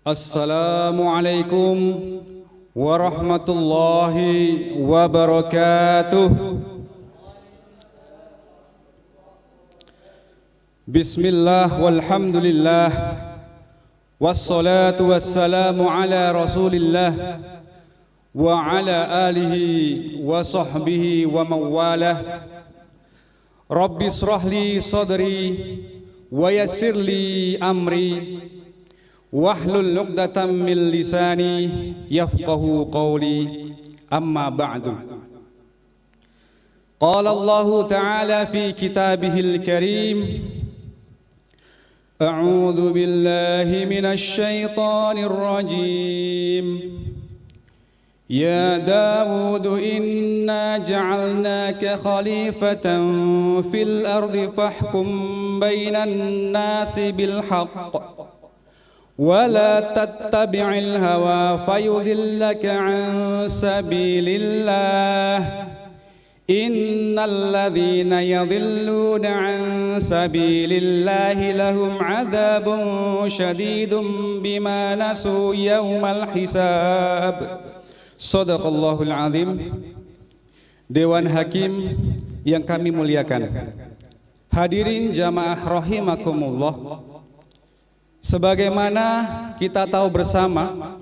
Assalamualaikum warahmatullahi wabarakatuh. Bismillah walhamdulillah, wassalatu wassalamu ala rasulillah wa ala alihi wa sahbihi wa mawalah. Rabbi israhli sadri wa yassirli amri wahlul 'uqdatam min lisani yafqahu qawli, amma ba'du. Qala Allah ta'ala fi kitabihil karim, a'udzu billahi minasy syaithanir rajim. Ya Dawud, inna ja'alnaka khalifatan fil ardi fahkum bainan nasi bil haqq ولا تتبع الهوى فيضلك عن سبيل الله إن الذين يضلون عن سبيل الله لهم عذاب شديد بما نسوا يوم الحساب. صدق الله العظيم. Dewan Hakim yang kami muliakan, hadirin jamaah rahimakumullah. Sebagaimana kita tahu bersama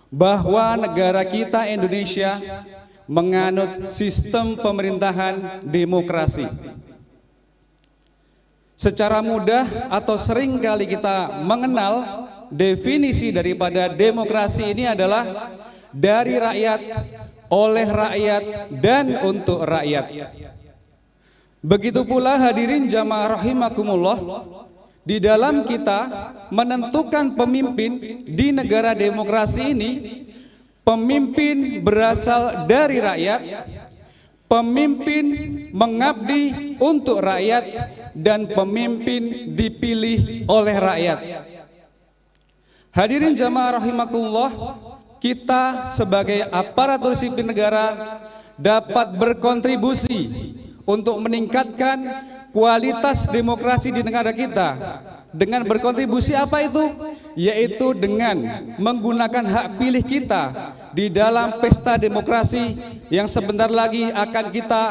bahwa negara kita Indonesia menganut sistem pemerintahan demokrasi. Secara mudah atau sering kali kita mengenal definisi daripada demokrasi ini adalah dari rakyat, oleh rakyat, dan untuk rakyat. Begitu pula hadirin jamaah rahimakumullah, di dalam kita menentukan pemimpin di negara demokrasi ini, pemimpin berasal dari rakyat, pemimpin mengabdi untuk rakyat, dan pemimpin dipilih oleh rakyat. Hadirin jamaah rahimakumullah, kita sebagai aparatur sipil negara dapat berkontribusi untuk meningkatkan kualitas demokrasi di negara kita dengan berkontribusi apa itu? Yaitu dengan menggunakan hak pilih kita di dalam pesta demokrasi yang sebentar lagi akan kita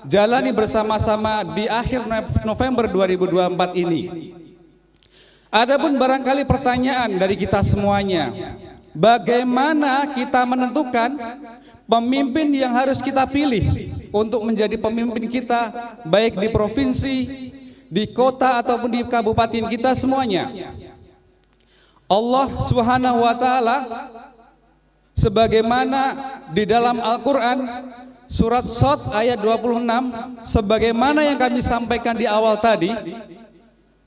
jalani bersama-sama di akhir November 2024 ini. Adapun barangkali pertanyaan dari kita semuanya, bagaimana kita menentukan pemimpin yang harus kita pilih untuk menjadi pemimpin kita, baik di provinsi, di kota ataupun di kabupaten kita semuanya? Allah Subhanahu wa taala sebagaimana di dalam Al-Qur'an surat Shad ayat 26, sebagaimana yang kami sampaikan di awal tadi,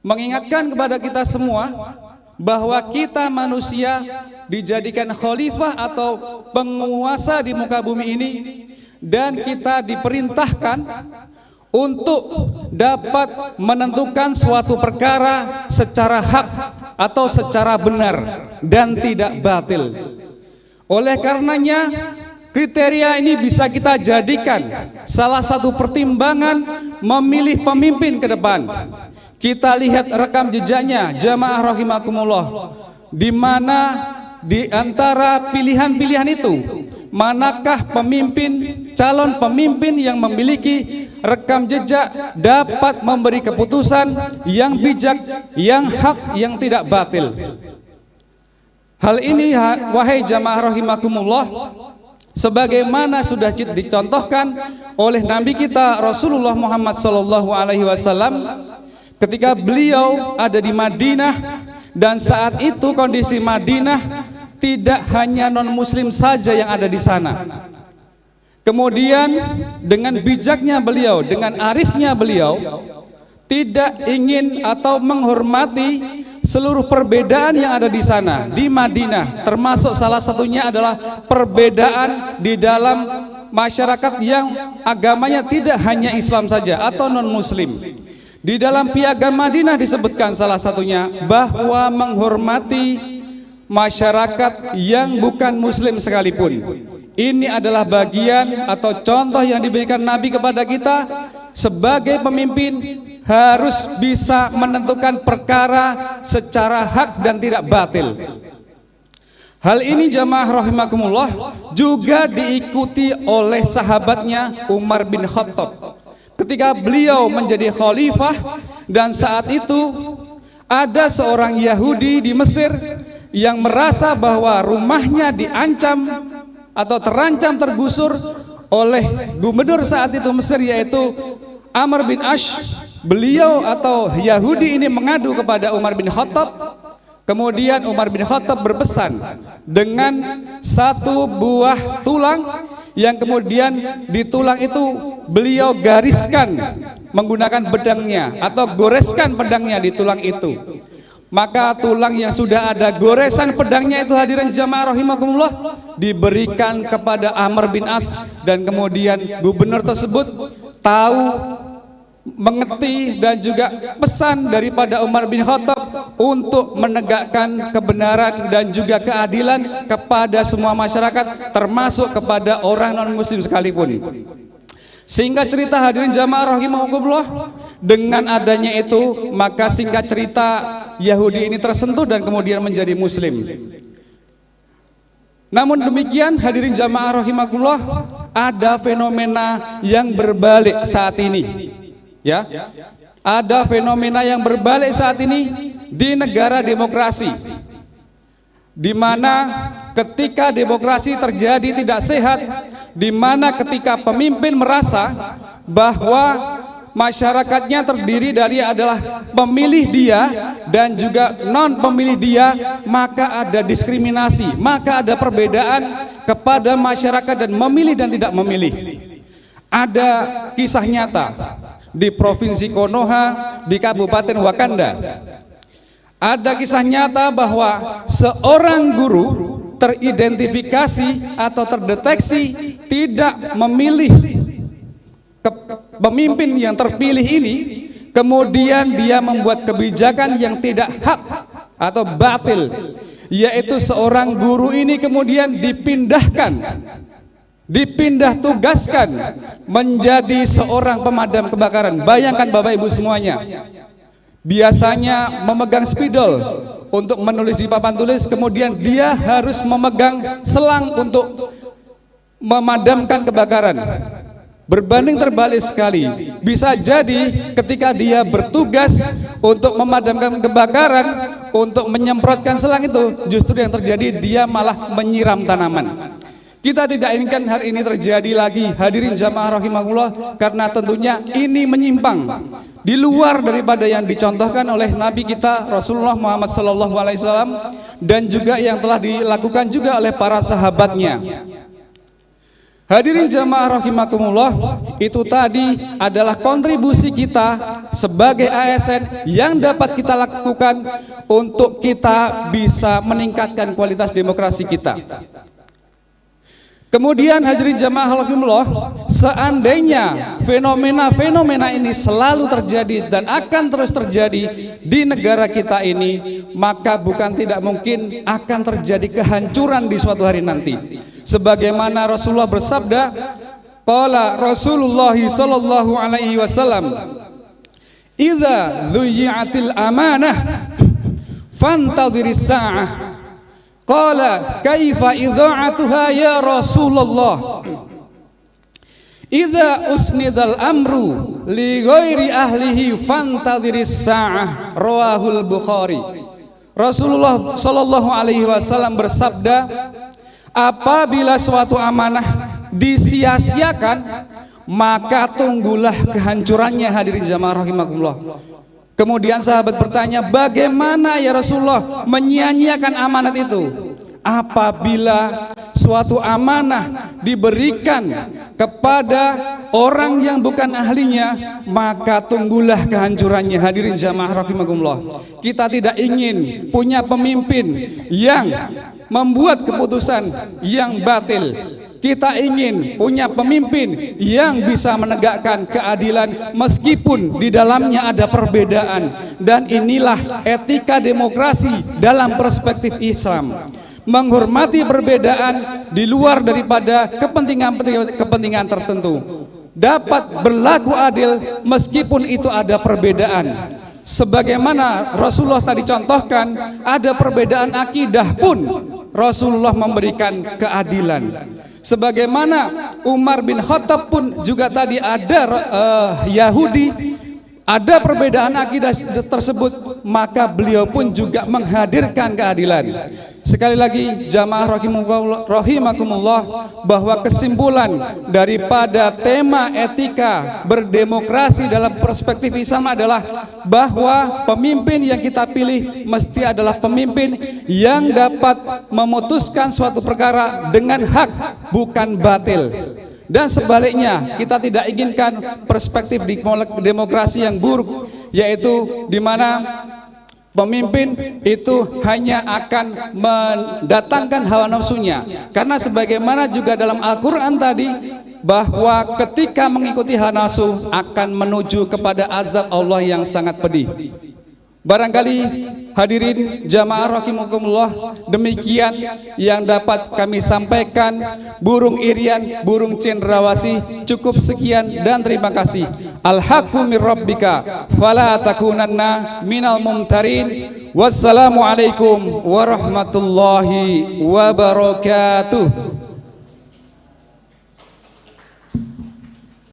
mengingatkan kepada kita semua bahwa kita manusia dijadikan khalifah atau penguasa di muka bumi ini, dan kita diperintahkan untuk dapat menentukan suatu perkara secara hak atau secara benar dan tidak batil. Oleh karenanya, kriteria ini bisa kita jadikan salah satu pertimbangan memilih pemimpin ke depan. Kita lihat rekam jejaknya jamaah rahimakumullah, di mana di antara pilihan-pilihan itu, manakah calon pemimpin yang memiliki rekam jejak dapat memberi keputusan yang bijak, yang hak, yang tidak batil. Hal ini wahai jamaah rahimakumullah, sebagaimana sudah dicontohkan oleh Nabi kita Rasulullah Muhammad SAW ketika beliau ada di Madinah, dan saat itu kondisi Madinah tidak hanya non-muslim saja yang ada di sana. Kemudian dengan bijaknya beliau, dengan arifnya beliau, tidak ingin atau menghormati seluruh perbedaan yang ada di sana, di Madinah. Termasuk salah satunya adalah perbedaan di dalam masyarakat yang agamanya tidak hanya Islam saja atau non-muslim. Di dalam piagam Madinah disebutkan salah satunya bahwa menghormati masyarakat yang bukan muslim sekalipun. Ini adalah bagian atau contoh yang diberikan Nabi kepada kita. Sebagai pemimpin harus bisa menentukan perkara secara hak dan tidak batil. Hal ini jamaah rahimakumullah juga diikuti oleh sahabatnya Umar bin Khattab ketika beliau menjadi khalifah, dan saat itu ada seorang Yahudi di Mesir yang merasa bahwa rumahnya diancam atau terancam tergusur oleh gubernur saat itu Mesir, yaitu Amr bin Ash. Beliau atau Yahudi ini mengadu kepada Umar bin Khattab. Kemudian Umar bin Khattab berpesan dengan satu buah tulang yang kemudian di tulang itu beliau gariskan menggunakan pedangnya atau goreskan pedangnya di tulang itu. Maka tulang yang sudah ada goresan pedangnya itu, hadirin jamaah rahimakumullah, diberikan kepada Amr bin As, dan kemudian gubernur tersebut tahu, mengerti dan juga pesan daripada Umar bin Khattab untuk menegakkan kebenaran dan juga keadilan kepada semua masyarakat, termasuk kepada orang non muslim sekalipun. Singkat cerita hadirin jamaah rahimakumullah, dengan adanya itu maka singkat cerita Yahudi ini tersentuh dan kemudian menjadi muslim. Namun demikian hadirin jamaah rahimakumullah, ada fenomena yang berbalik saat ini. Ya, ada fenomena yang berbalik saat ini di negara demokrasi, di mana ketika demokrasi terjadi tidak sehat, di mana ketika pemimpin merasa bahwa masyarakatnya terdiri dari adalah pemilih dia dan juga non pemilih dia, maka ada diskriminasi, maka ada perbedaan kepada masyarakat dan memilih dan tidak memilih. Ada kisah nyata di Provinsi Konoha di Kabupaten Wakanda. Ada kisah nyata bahwa seorang guru teridentifikasi atau terdeteksi tidak memilih pemimpin yang terpilih ini, kemudian dia membuat kebijakan yang tidak hak atau batil, yaitu seorang guru ini kemudian dipindah tugaskan menjadi seorang pemadam kebakaran. Bayangkan Bapak Ibu semuanya, biasanya memegang spidol untuk menulis di papan tulis, kemudian dia harus memegang selang untuk memadamkan kebakaran. Berbanding terbalik sekali, bisa jadi ketika dia bertugas untuk memadamkan kebakaran, untuk menyemprotkan selang itu, justru yang terjadi dia malah menyiram tanaman. Kita tidak inginkan hal ini terjadi lagi hadirin jamaah rahimahullah, karena tentunya ini menyimpang di luar daripada yang dicontohkan oleh Nabi kita Rasulullah Muhammad SAW dan juga yang telah dilakukan juga oleh para sahabatnya. Hadirin jamaah rahimakumullah, itu tadi adalah kontribusi kita sebagai ASN yang dapat kita lakukan untuk kita bisa meningkatkan kualitas demokrasi kita. Kemudian hadirin jamaah rahimakumullah, seandainya fenomena-fenomena ini selalu terjadi dan akan terus terjadi di negara kita ini, maka bukan tidak mungkin akan terjadi kehancuran di suatu hari nanti. Sebagaimana Rasulullah bersabda, qala Rasulullah sallallahu alaihi wasallam, idza dhuyi'atil amanah fantadhiris sa'ah. Qala kaifa idha'atuha ya Rasulullah, idza usnidal amru li ghairi ahlihi fantadhiris sa'ah. Rawahul Bukhari. Rasulullah sallallahu alaihi wasallam bersabda, apabila suatu amanah disia-siakan, maka tunggulah kehancurannya. Hadirin jamaah rahimakumullah. Kemudian sahabat bertanya, bagaimana ya Rasulullah menyia-nyiakan amanat itu? Apabila suatu amanah diberikan kepada orang yang bukan ahlinya, maka tunggulah kehancurannya. Hadirin jamaah rahimakumullah. Kita tidak ingin punya pemimpin yang membuat keputusan yang batil. Kita ingin punya pemimpin yang bisa menegakkan keadilan meskipun di dalamnya ada perbedaan. Dan inilah etika demokrasi dalam perspektif Islam. Menghormati perbedaan di luar daripada kepentingan tertentu. Dapat berlaku adil meskipun itu ada perbedaan. Sebagaimana Rasulullah tadi contohkan, ada perbedaan akidah pun Rasulullah memberikan keadilan. Sebagaimana Umar bin Khattab pun juga tadi ada Yahudi, ada perbedaan akidah tersebut, maka beliau pun juga menghadirkan keadilan. Sekali lagi jamaah rahimakumullah, bahwa kesimpulan daripada tema etika berdemokrasi dalam perspektif Islam adalah bahwa pemimpin yang kita pilih mesti adalah pemimpin yang dapat memutuskan suatu perkara dengan hak, bukan batil. Dan sebaliknya, kita tidak inginkan perspektif demokrasi yang buruk, yaitu di mana pemimpin itu hanya akan mendatangkan hawa nafsunya. Karena sebagaimana juga dalam Al-Quran tadi, bahwa ketika mengikuti hawa nafsu akan menuju kepada azab Allah yang sangat pedih. Barangkali hadirin jamaah rahimakumullah, demikian yang dapat kami sampaikan. Burung irian, burung cendrawasih, cukup sekian dan terima kasih. Al-haqqu mir rabbika fala takunanna minal mumtarin. Wassalamualaikum warahmatullahi wabarakatuh.